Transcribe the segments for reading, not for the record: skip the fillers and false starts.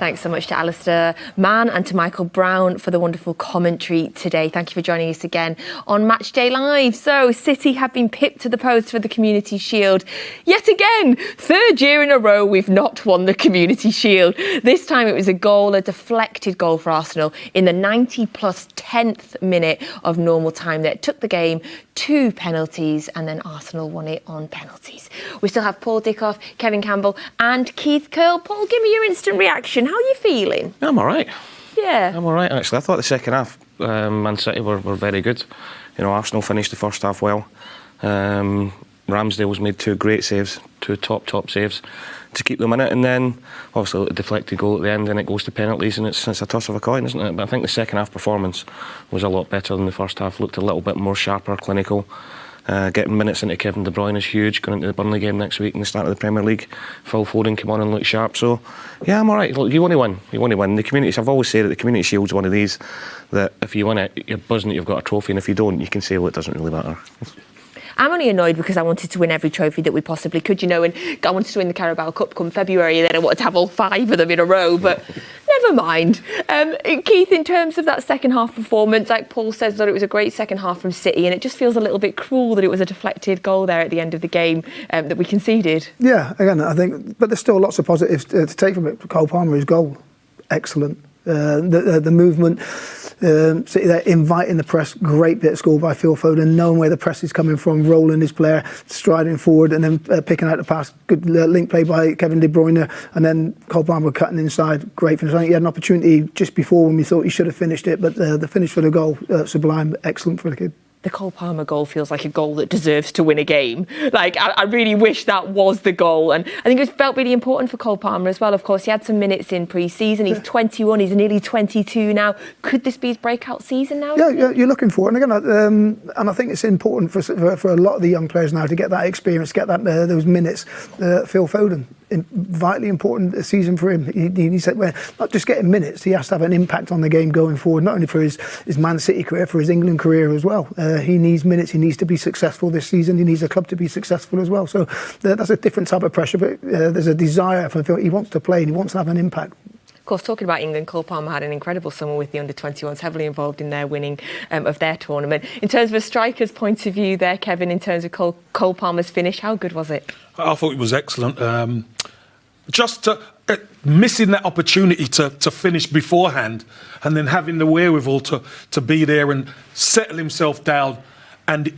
Thanks so much to Alistair Mann and to Michael Brown for the wonderful commentary today. Thank you for joining us again on Matchday Live. So, City have been pipped to the post for the Community Shield. Yet again, third year in a row, we've not won the Community Shield. This time it was a deflected goal for Arsenal in the 90 plus 10th minute of normal time that took the game to penalties, and then Arsenal won it on penalties. We still have Paul Dickov, Kevin Campbell and Keith Curle. Paul, give me your instant reaction. How are you feeling? I'm all right. Yeah. I'm all right, actually. I thought the second half, Man City were very good. You know, Arsenal finished the first half well. Ramsdale's made two great saves, two top saves to keep them in it, and then obviously a deflected goal at the end, and it goes to penalties, and it's a toss of a coin, isn't it? But I think the second half performance was a lot better than the first half. Looked a little bit more sharper, clinical. Getting minutes into Kevin De Bruyne is huge. Going into the Burnley game next week and the start of the Premier League, Phil Foden came on and looked sharp. So yeah, I'm all right. Look, you want to win. You want to win. The community. I've always said that the Community Shield's one of these that if you win it, you're buzzing that you've got a trophy, and if you don't, you can say, well, it doesn't really matter. I'm only annoyed because I wanted to win every trophy that we possibly could, and I wanted to win the Carabao Cup come February, and then I wanted to have all 5 of them in a row, but never mind. Keith, in terms of that second half performance, like Paul says that it was a great second half from City, and it just feels a little bit cruel that it was a deflected goal there at the end of the game that we conceded. Yeah, again, I think, but there's still lots of positives to take from it. Cole Palmer's goal, excellent. The movement, City there inviting the press, great bit of score by Phil Foden, knowing where the press is coming from, rolling his player, striding forward and then picking out the pass. Good link play by Kevin De Bruyne, and then Cole Palmer cutting inside, great finish. I think he had an opportunity just before when we thought he should have finished it, but the finish for the goal, sublime, excellent for the kid. The Cole Palmer goal feels like a goal that deserves to win a game. Like, I really wish that was the goal. And I think it felt really important for Cole Palmer as well. Of course, he had some minutes in pre-season. He's 21, he's nearly 22 now. Could this be his breakout season now? Yeah, you're looking for it. And again, and I think it's important for a lot of the young players now to get that experience, get that those minutes. Phil Foden, vitally important season for him. He said, well, not just getting minutes, he has to have an impact on the game going forward, not only for his Man City career, for his England career as well. He needs minutes, he needs to be successful this season, he needs the club to be successful as well. So that's a different type of pressure, but there's a desire for Phil. He wants to play and he wants to have an impact. Of course, talking about England, Cole Palmer had an incredible summer with the under-21s, heavily involved in their winning of their tournament. In terms of a striker's point of view there, Kevin, in terms of Cole Palmer's finish, how good was it? I thought it was excellent. Just missing that opportunity to finish beforehand, and then having the wherewithal to be there and settle himself down and the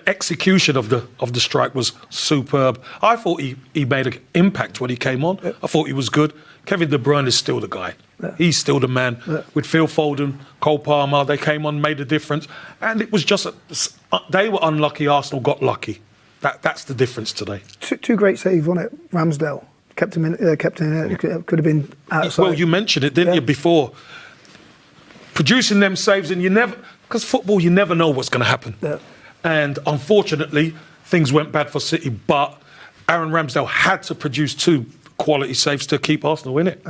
execution of the strike was superb. I thought he made an impact when he came on. Yeah. I thought he was good. Kevin De Bruyne is still the guy. Yeah. He's still the man. Yeah. With Phil Foden, Cole Palmer, they came on, made a difference. And it was just, they were unlucky, Arsenal got lucky. That's the difference today. Two great saves, wasn't it? Ramsdale kept him in, could have been outside. Well, you mentioned it, didn't you, before? Producing them saves, and because football, you never know what's going to happen. Yeah. And unfortunately, things went bad for City, but Aaron Ramsdale had to produce 2 quality saves to keep Arsenal in it.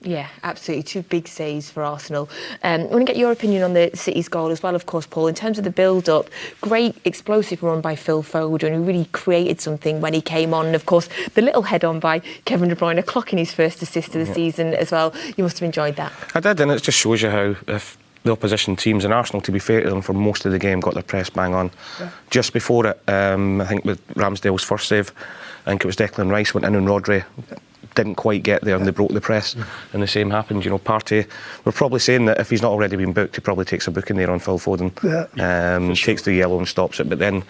Yeah, absolutely. 2 big saves for Arsenal. I want to get your opinion on the City's goal as well, of course, Paul. In terms of the build-up, great explosive run by Phil Foden, who really created something when he came on. And, of course, the little head-on by Kevin De Bruyne, clocking his first assist of the season as well. You must have enjoyed that. I did, and it just shows you how if the opposition teams, and Arsenal, to be fair to them, for most of the game got their press bang on. Yeah. Just before it, I think with Ramsdale's first save, I think it was Declan Rice went in and Rodri didn't quite get there and they broke the press, and the same happened. Partey, we're probably saying that if he's not already been booked, he probably takes a booking there on Phil Foden. Yeah. Takes the yellow and stops it, but then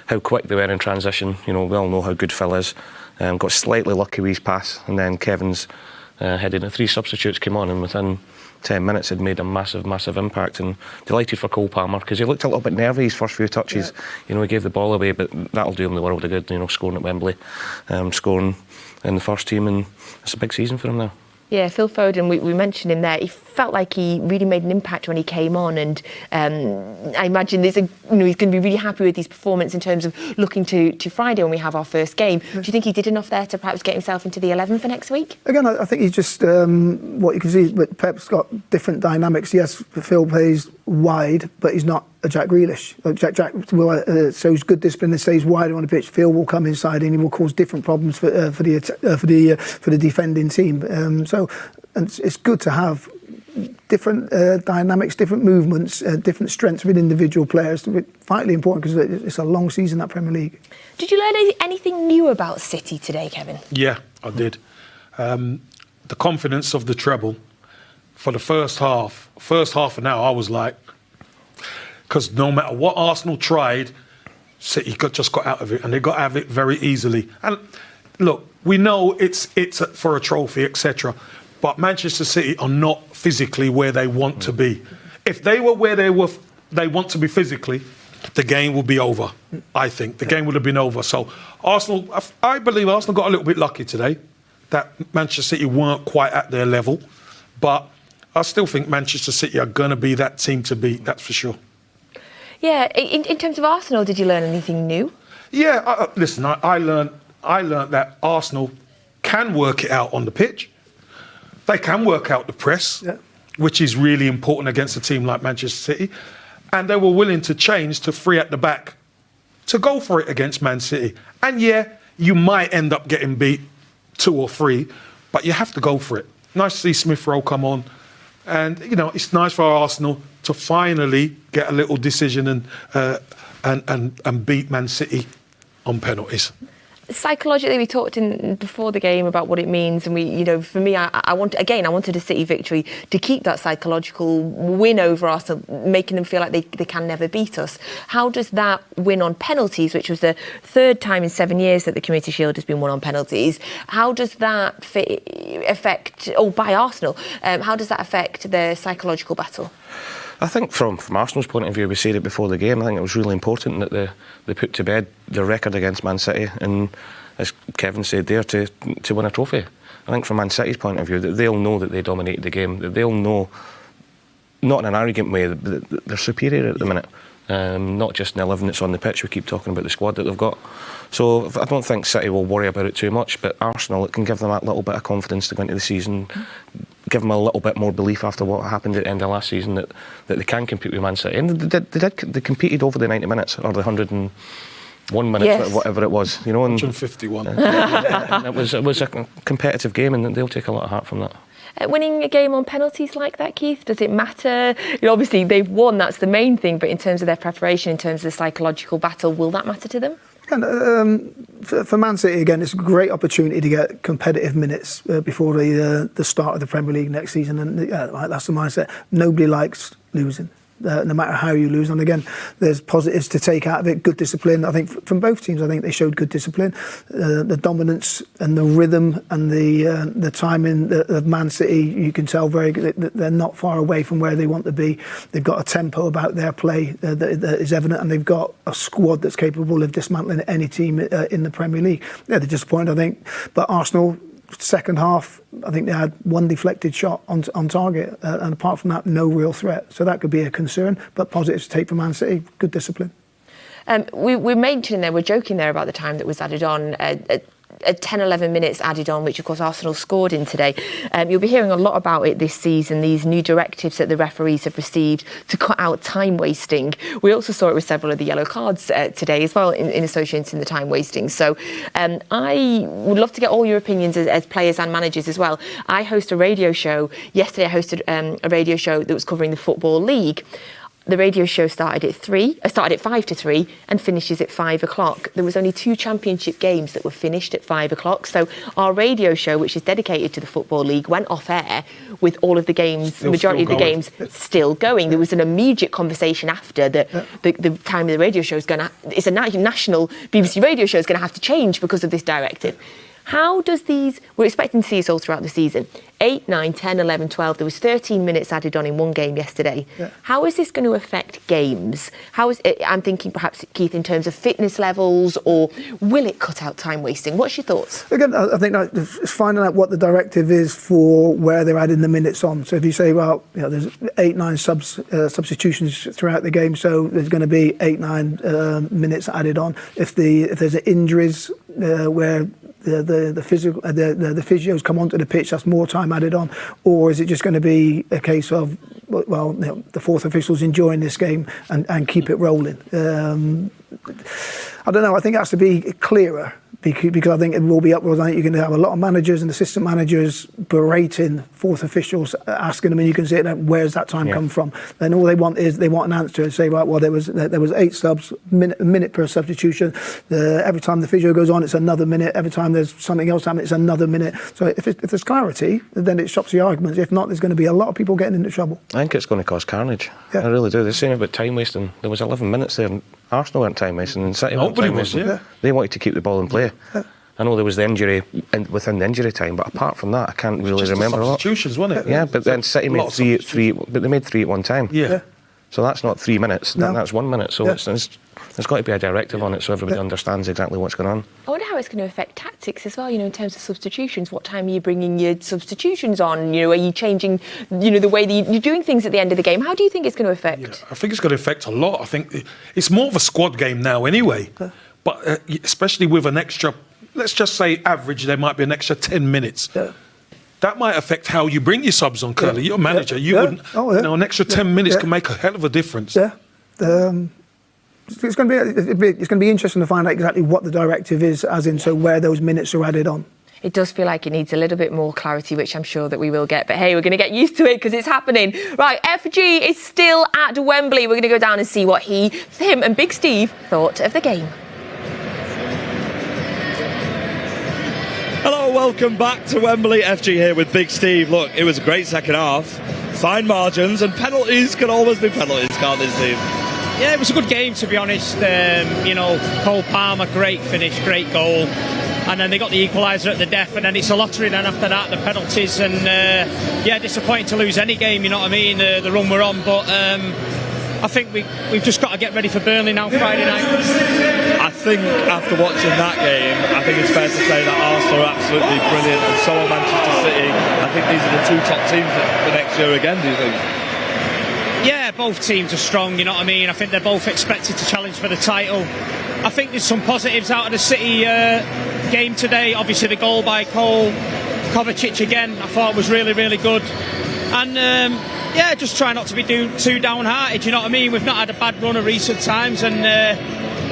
how quick they were in transition. We all know how good Phil is. Got slightly lucky with his pass, and then Kevin's headed. 3 substitutes came on, and within 10 minutes had made a massive impact. And delighted for Cole Palmer, because he looked a little bit nervy his first few touches. He gave the ball away, but that'll do him the world of good. Scoring at Wembley, scoring in the first team, and it's a big season for him now. Yeah, Phil Foden, we mentioned him there. He felt like he really made an impact when he came on, and I imagine he's going to be really happy with his performance in terms of looking to Friday when we have our first game. Do you think he did enough there to perhaps get himself into the 11 for next week? Again, I think he's just what you can see, but Pep's got different dynamics. Yes, Phil plays wide, but he's not a Jack Grealish. Jack shows good discipline and stays wider on the pitch. Phil will come inside and he will cause different problems for the defending team. And it's good to have different dynamics, different movements, different strengths with individual players. It's vitally important because it's a long season, that Premier League. Did you learn anything new about City today, Kevin? Yeah, I did. The confidence of the treble. For the first half an hour, I was like, because no matter what Arsenal tried, City just got out of it, and they got out of it very easily. And look, we know it's for a trophy, etc. But Manchester City are not physically where they want to be. If they were where they want to be physically, the game would be over. I think the game would have been over. So Arsenal, I believe Arsenal got a little bit lucky today that Manchester City weren't quite at their level, but I still think Manchester City are going to be that team to beat, that's for sure. Yeah, in terms of Arsenal, did you learn anything new? Yeah, listen, I learned that Arsenal can work it out on the pitch. They can work out the press, which is really important against a team like Manchester City. And they were willing to change to three at the back to go for it against Man City. And yeah, you might end up getting beat 2 or 3, but you have to go for it. Nice to see Smith Rowe come on. And, it's nice for Arsenal to finally get a little decision and beat Man City on penalties. Psychologically, we talked before the game about what it means, and for me, I wanted a City victory to keep that psychological win over Arsenal, making them feel like they can never beat us. How does that win on penalties, which was the 3rd time in 7 years that the Community Shield has been won on penalties, how does that by Arsenal? How does that affect their psychological battle? I think from Arsenal's point of view, we said it before the game, I think it was really important that they put to bed their record against Man City and, as Kevin said there, to win a trophy. I think from Man City's point of view, that they'll know that they dominated the game, that they'll know, not in an arrogant way, that they're superior at the minute. Not just in the 11 that's on the pitch, we keep talking about the squad that they've got. So I don't think City will worry about it too much, but Arsenal, it can give them that little bit of confidence to go into the season, give them a little bit more belief after what happened at the end of last season that they can compete with Man City. And they competed over the 90 minutes, or the 101 minutes, yes, whatever it was. 151. It was a competitive game, and they'll take a lot of heart from that. Winning a game on penalties like that, Keith, does it matter? Obviously, they've won, that's the main thing, but in terms of their preparation, in terms of the psychological battle, will that matter to them? And, for Man City, again, it's a great opportunity to get competitive minutes before the start of the Premier League next season. And that's the mindset. Nobody likes losing. No matter how you lose. And again, there's positives to take out of it. Good discipline. I think from both teams, I think they showed good discipline. The dominance and the rhythm and the timing of Man City, you can tell very good. They're not far away from where they want to be. They've got a tempo about their play that is evident, and they've got a squad that's capable of dismantling any team in the Premier League. Yeah, they're disappointed, I think. But Arsenal, second half, I think they had one deflected shot on target, and apart from that, no real threat. So that could be a concern, but positives to take from Man City, good discipline. We're mentioning there, we're joking there about the time that was added on. 10-11 minutes added on, which of course Arsenal scored in today. You'll be hearing a lot about it this season, these new directives that the referees have received to cut out time wasting. We also saw it with several of the yellow cards today as well in associating the time wasting. So I would love to get all your opinions as players and managers as well. I host a radio show. Yesterday I hosted a radio show that was covering the Football League. The radio show started at 5 to 3 and finishes at 5 o'clock. There was only 2 championship games that were finished at 5 o'clock. So our radio show, which is dedicated to the Football League, went off air with all of the games, the majority of the games still going. There was an immediate conversation after the time of the radio show is going to, it's a national BBC radio show is going to have to change because of this directive. How does we're expecting to see this all throughout the season. 8, 9, 10, 11, 12. There was 13 minutes added on in one game yesterday. Yeah. How is this going to affect games? How is it, I'm thinking perhaps, Keith, in terms of fitness levels, or will it cut out time wasting? What's your thoughts? Again, I think it's finding out what the directive is for where they're adding the minutes on. So if you say, well, there's 8, 9 substitutions throughout the game, so there's going to be 8, 9 minutes added on. If there's injuries where the physios come onto the pitch, that's more time added on, or is it just going to be a case of well, the fourth official's enjoying this game and keep it rolling. I don't know. I think it has to be clearer because I think it will be upwards. I think you're going to have a lot of managers and assistant managers berating fourth officials, asking them, and you can see it. Where's that time come from? And all they want an answer and say, right, well, there was 8 subs, a minute per substitution. Every time the physio goes on, it's another minute. Every time there's something else happening, it's another minute. So if there's clarity, then it stops the arguments. If not, there's going to be a lot of people getting into trouble. I think it's going to cause carnage. I really do. They're saying about time wasting. There was 11 minutes there. And Arsenal weren't time wasting, and City weren't time wasting. They wanted to keep the ball in play. I know there was the injury within the injury time, but apart from that, I can't really remember a lot. Substitutions, wasn't it? Yeah, but then City made three, but they made 3 at one time. Yeah. So that's not 3 minutes. No. That's 1 minute. So there's got to be a directive on it so everybody understands exactly what's going on. I wonder how it's going to affect tactics as well, in terms of substitutions. What time are you bringing your substitutions on? Are you changing, the way that you're doing things at the end of the game? How do you think it's going to affect? Yeah, I think it's going to affect a lot. I think it's more of a squad game now anyway. But especially with an extra, let's just say average, there might be an extra 10 minutes. That might affect how you bring your subs on, Curle. You're a manager. You wouldn't. An extra 10 minutes can make a hell of a difference. It's going to be interesting to find out exactly what the directive is, as in so where those minutes are added on. It does feel like it needs a little bit more clarity, which I'm sure that we will get. But hey, we're going to get used to it because it's happening. Right, FG is still at Wembley. We're going to go down and see what him and Big Steve thought of the game. Hello, welcome back to Wembley. FG here with Big Steve. Look, it was a great second half. Fine margins, and penalties can always be penalties, can't they, Steve? Yeah, it was a good game, to be honest. Cole Palmer, great finish, great goal. And then they got the equaliser at the death, and then it's a lottery then after that, the penalties. And, disappointing to lose any game, you know what I mean, the run we're on. But I think we've just got to get ready for Burnley now, Friday night. I think after watching that game, I think it's fair to say that Arsenal are absolutely brilliant, and so are Manchester City. I think these are the 2 top teams for next year again, do you think? Yeah, both teams are strong, you know what I mean. I think they're both expected to challenge for the title. I think there's some positives out of the City game today. Obviously the goal by Cole, Kovacic again, I thought was really, really good. And just try not to be too downhearted, you know what I mean. We've not had a bad run of recent times, and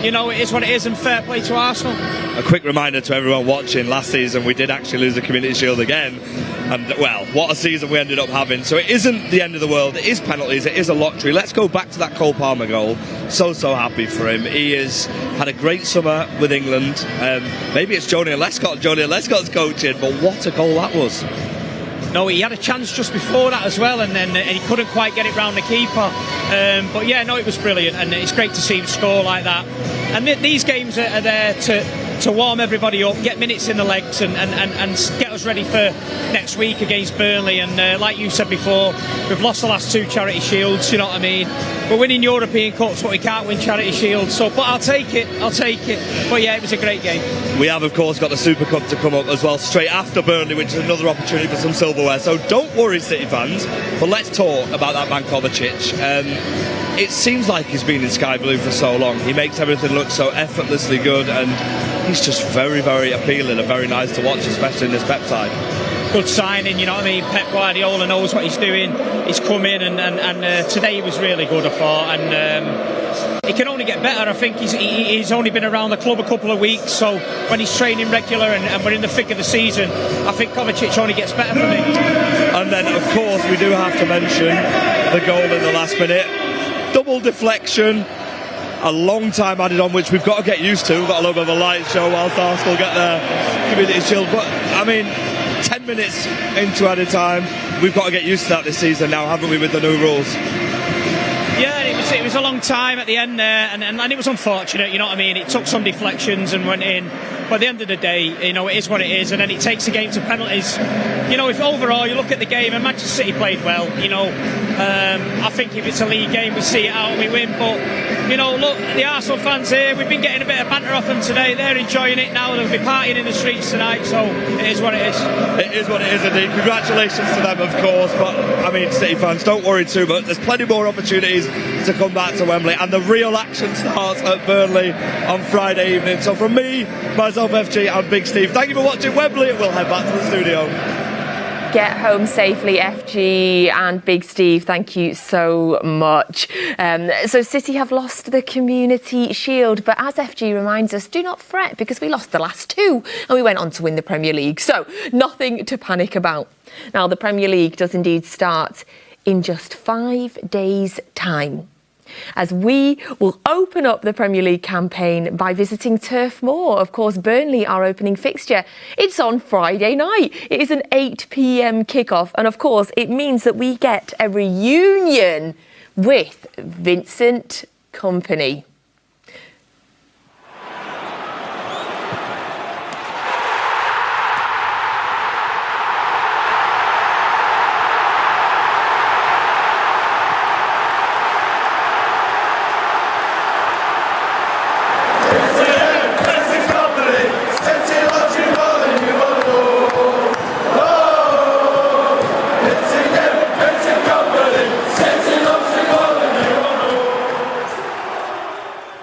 it is what it is, and fair play to Arsenal. A quick reminder to everyone watching, last season we did actually lose the Community Shield again, and well, what a season we ended up having. So it isn't the end of the world, it is penalties, it is a lottery. Let's go back to that Cole Palmer goal. So happy for him. He has had a great summer with England. Maybe it's Johnny Lescott's coaching, but what a goal that was. No, he had a chance just before that as well, and then he couldn't quite get it round the keeper. It was brilliant, and it's great to see him score like that. And these games are there to warm everybody up, get minutes in the legs, and get us ready for next week against Burnley. And like you said before, we've lost the last 2 Charity Shields, you know what I mean. We're winning European Cups, but we can't win Charity Shields. But I'll take it. But yeah, it was a great game. We have, of course, got the Super Cup to come up as well, straight after Burnley, which is another opportunity for some silverware. So don't worry, City fans. But let's talk about that man Kovacic. It seems like he's been in sky blue for so long. He makes everything look so effortlessly good, and he's just very, very appealing and very nice to watch, especially in this Pep side. Good signing, you know what I mean. Pep Guardiola knows what he's doing. He's come in, and today he was really good, I thought. And he can only get better. I think he's only been around the club a couple of weeks, so when he's training regular and we're in the thick of the season, I think Kovacic only gets better for me. And then, of course, we do have to mention the goal in the last minute. Double deflection, a long time added on, which we've got to get used to. We've got a little bit of a light show whilst Arsenal get their Community Shield. But, 10 minutes into added time, we've got to get used to that this season now, haven't we, with the new rules? Yeah, it was a long time at the end there, and it was unfortunate, you know what I mean. It took some deflections and went in. But at the end of the day, it is what it is, and then it takes the game to penalties. If overall you look at the game, and Manchester City played well, I think if it's a league game, we see it out and we win. But, look, the Arsenal fans here, we've been getting a bit of banter off them today. They're enjoying it now. They'll be partying in the streets tonight, so it is what it is. It is what it is, indeed. Congratulations to them, of course. But, City fans, don't worry too much. There's plenty more opportunities to come back to Wembley, and the real action starts at Burnley on Friday evening. So from me, myself, FG, and Big Steve, thank you for watching Wembley, and we'll head back to the studio. Get home safely, FG and Big Steve. Thank you so much. So City have lost the Community Shield, but as FG reminds us, do not fret because we lost the last two and we went on to win the Premier League. So nothing to panic about. Now, the Premier League does indeed start in just 5 days' time, as we will open up the Premier League campaign by visiting Turf Moor. Of course, Burnley, our opening fixture. It's on Friday night. It is an 8 p.m. kickoff. And of course, it means that we get a reunion with Vincent Kompany.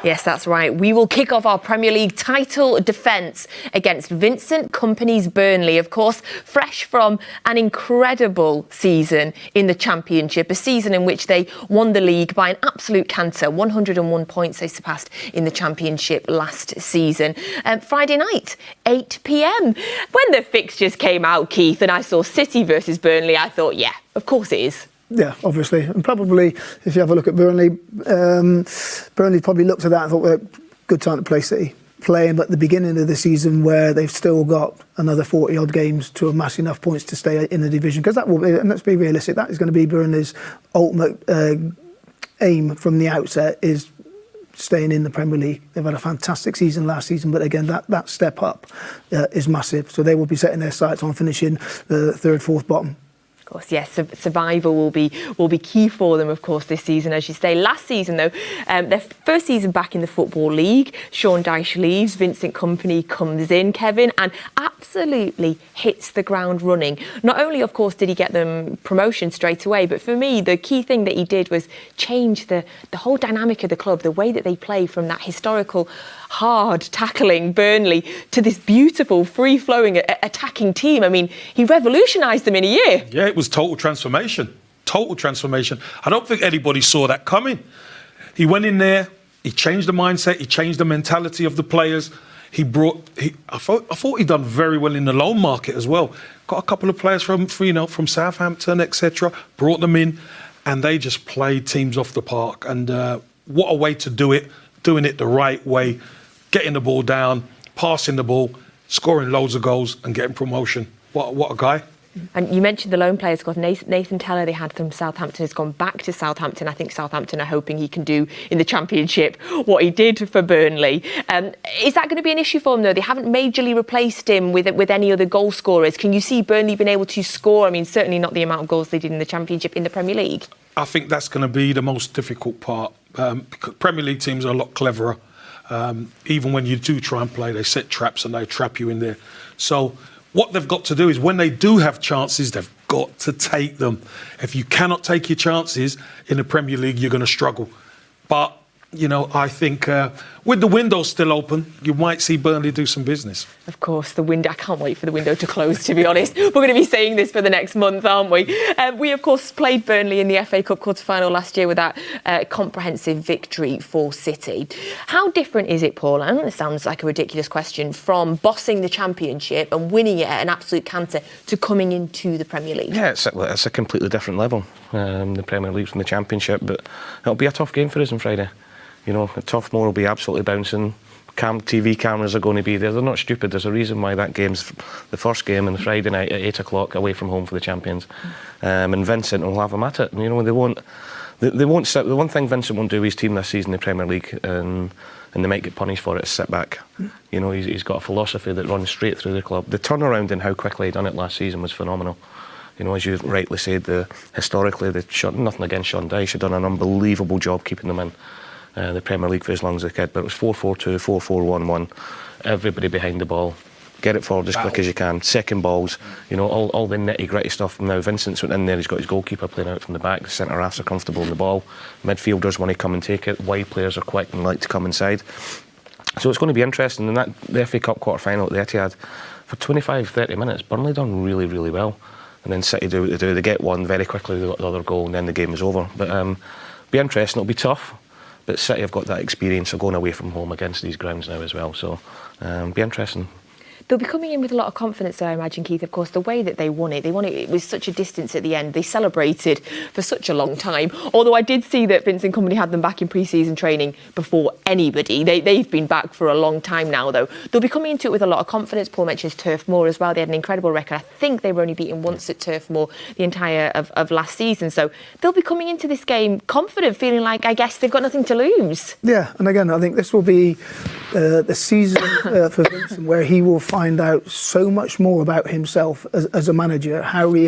Yes, that's right. We will kick off our Premier League title defence against Vincent Kompany's Burnley, of course, fresh from an incredible season in the Championship, a season in which they won the league by an absolute canter. 101 points they surpassed in the Championship last season. Friday night, 8 p.m. When the fixtures came out, Keith, and I saw City versus Burnley, I thought, yeah, of course it is. Yeah, obviously. And probably, if you have a look at Burnley, Burnley probably looked at that and thought, well, good time to play City. Playing at the beginning of the season where they've still got another 40-odd games to amass enough points to stay in the division. Because that will be, and let's be realistic, that is going to be Burnley's ultimate aim from the outset, is staying in the Premier League. They've had a fantastic season last season, but again, that step up is massive. So they will be setting their sights on finishing the third, fourth bottom. Of course, yes, survival will be key for them, of course, this season, as you say. Last season, though, their first season back in the Football League, Sean Dyche leaves, Vincent Kompany comes in, Kevin, and absolutely hits the ground running. Not only, of course, did he get them promotion straight away, but for me, the key thing that he did was change the whole dynamic of the club, the way that they play from that historical, hard tackling Burnley to this beautiful, free-flowing, attacking team. I mean, he revolutionised them in a year. Yeah, it was total transformation. Total transformation. I don't think anybody saw that coming. He went in there, he changed the mindset, he changed the mentality of the players. I thought he'd done very well in the loan market as well. Got a couple of players from Southampton, etc. Brought them in, and they just played teams off the park. And what a way to do it, doing it the right way, getting the ball down, passing the ball, scoring loads of goals and getting promotion. What a guy. And you mentioned the loan players, of course. Nathan Teller, they had from Southampton, has gone back to Southampton. I think Southampton are hoping he can do in the Championship what he did for Burnley. Is that going to be an issue for him, though? They haven't majorly replaced him with any other goal scorers. Can you see Burnley being able to score? I mean, certainly not the amount of goals they did in the Championship in the Premier League. I think that's going to be the most difficult part. Because Premier League teams are a lot cleverer. Even when you do try and play, they set traps and they trap you in there. So what they've got to do is when they do have chances, they've got to take them. If you cannot take your chances in the Premier League, you're going to struggle. But, you know, I think with the window still open, you might see Burnley do some business. Of course, the window. I can't wait for the window to close, to be honest. We're going to be saying this for the next month, aren't we? We, of course, played Burnley in the FA Cup quarter-final last year with that comprehensive victory for City. How different is it, Paul? I know it sounds like a ridiculous question, from bossing the Championship and winning it at an absolute canter to coming into the Premier League? Yeah, it's a completely different level, the Premier League from the Championship, but it'll be a tough game for us on Friday. You know, Turf Moor will be absolutely bouncing. TV cameras are going to be there. They're not stupid. There's a reason why that game's the first game on the Friday night at 8 o'clock away from home for the champions. And Vincent will have them at it. You know, they won't sit. The one thing Vincent won't do with his team this season in the Premier League, and they might get punished for it, is sit back. You know, he's got a philosophy that runs straight through the club. The turnaround and how quickly he done it last season was phenomenal. You know, as you rightly said, historically, nothing against Sean Dyche, had done an unbelievable job keeping them in the Premier League for as long as they could, but it was 4-4-2, 4-4-1-1, everybody behind the ball, get it forward as quick as you can, second balls, you know, all the nitty-gritty stuff. Now Vincent's went in there, he's got his goalkeeper playing out from the back, the centre-halves are comfortable in the ball, midfielders want to come and take it, wide players are quick and like to come inside. So it's going to be interesting. In the FA Cup quarter-final at the Etihad, for 25-30 minutes, Burnley done really, really well. and then City do what they do. They get one very quickly, they got the other goal, and then the game is over. But be interesting. It'll be tough, but City have got that experience of going away from home against these grounds now as well. So be interesting. They'll be coming in with a lot of confidence, though, I imagine, Keith. Of course, the way that they won it with such a distance at the end. They celebrated for such a long time. Although I did see that Vincent Kompany had them back in pre-season training before anybody. They've been back for a long time now, though. They'll be coming into it with a lot of confidence. Paul mentions Turf Moor as well. They had an incredible record. I think they were only beaten once at Turf Moor the entire of last season. So they'll be coming into this game confident, feeling like, I guess, they've got nothing to lose. Yeah, and again, I think this will be the season for Vincent where he will find out so much more about himself as a manager, how he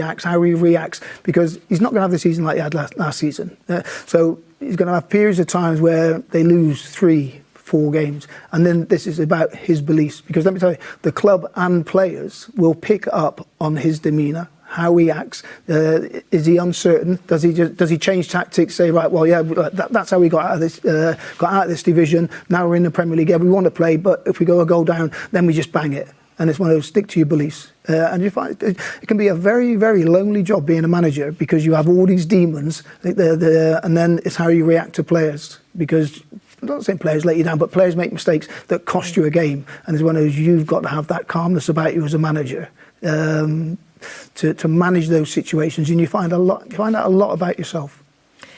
reacts, because he's not going to have the season like he had last season. So he's going to have periods of times where they lose 3-4 games, and then this is about his beliefs, because let me tell you, the club and players will pick up on his demeanour, how he acts. Is he uncertain? Does he change tactics? Say, right, well, yeah, that's how we got out of this division. Now we're in the Premier League. Yeah, we want to play, but if we go a goal down, then we just bang it. And it's one of those stick to your beliefs. And you find it can be a very, very lonely job being a manager, because you have all these demons, and then it's how you react to players. Because I'm not saying players let you down, but players make mistakes that cost you a game. And it's one of those, you've got to have that calmness about you as a manager. To manage those situations, and you find out a lot about yourself.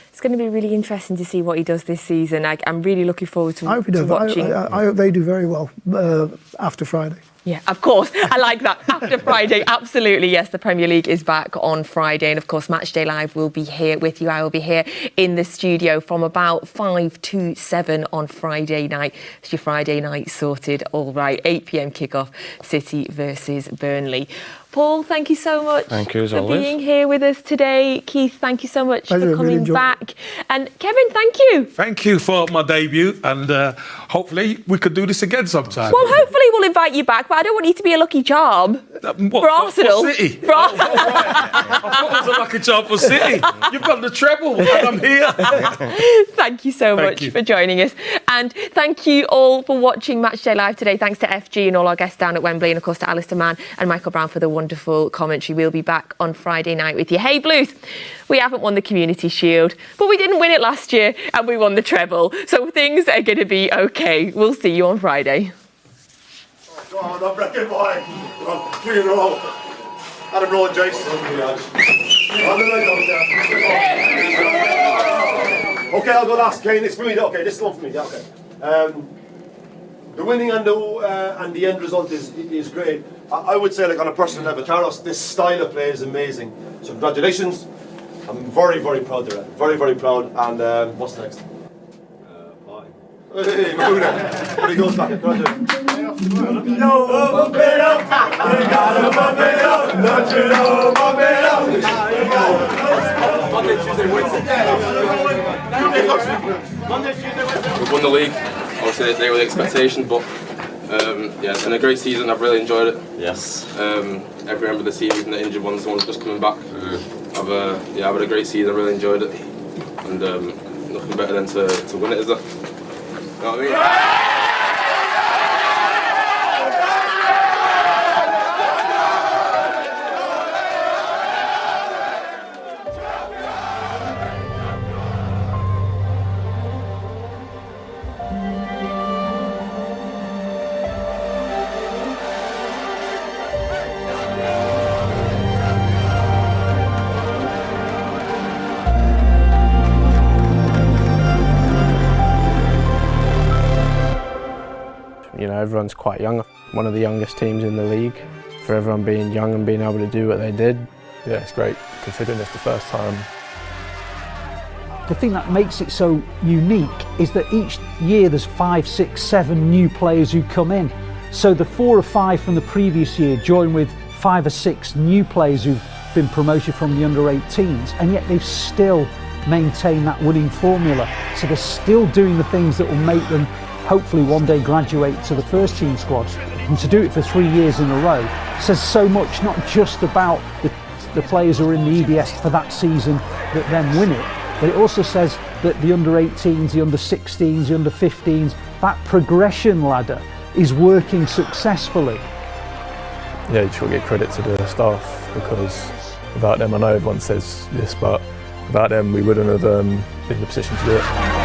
It's going to be really interesting to see what he does this season. I'm really looking forward to watching. I hope they do very well after Friday. Yeah, of course. I like that. After Friday, absolutely. Yes, the Premier League is back on Friday. And of course, Matchday Live will be here with you. I will be here in the studio from about 5 to 7 on Friday night. It's your Friday night sorted. All right, 8 p.m. kickoff, City versus Burnley. Paul, thank you so much for being here with us today. Keith, thank you so much for coming back. And Kevin, thank you. Thank you for my debut, and hopefully we could do this again sometime. Well, hopefully we'll invite you back, but I don't want you to be a lucky charm for Arsenal. For City? I thought it was a lucky charm for City. You've got the treble, and I'm here. Thank you so much for joining us. And thank you all for watching Matchday Live today. Thanks to FG and all our guests down at Wembley, and of course to Alistair Mann and Michael Brown for the wonderful commentary. We'll be back on Friday night with you. Hey Blues, we haven't won the Community Shield, but we didn't win it last year and we won the treble. So things are going to be okay. We'll see you on Friday. Go on, I'm breaking boy. Give it a roll. Had a roll, Jason. Okay, I'll go last. Okay, this for me. Okay, this is one for me. Yeah, okay. The winning and the end result is great. I would say, like, on a personal level, Carlos, this style of play is amazing. So congratulations. I'm very, very proud of it. Very, very proud. And what's next? Party. Hey, Mahuna. When he goes back. Yo, bump it up. You gotta bump it up. Don't you know, bump it up. Monday, Tuesday, Wednesday. We won the league. Obviously, they were the expectations, but yeah, it's been a great season. I've really enjoyed it. Yes. Every member of the team, even the injured ones, the ones just coming back. I've had a great season. I really enjoyed it, and nothing better than to win it, is there? You know what I mean? You know, everyone's quite young, one of the youngest teams in the league. For everyone being young and being able to do what they did, yeah, it's great, considering it's the first time. The thing that makes it so unique is that each year there's 5, 6, 7 new players who come in. So the 4 or 5 from the previous year join with 5 or 6 new players who've been promoted from the under-18s, and yet they've still maintained that winning formula. So they're still doing the things that will make them hopefully one day graduate to the first team squads. And to do it for 3 years in a row says so much, not just about the players who are in the EBS for that season that then win it, but it also says that the under-18s, the under-16s, the under-15s, that progression ladder is working successfully. Yeah, you just got to give credit to the staff, because without them, I know everyone says this, but without them we wouldn't have been in the position to do it.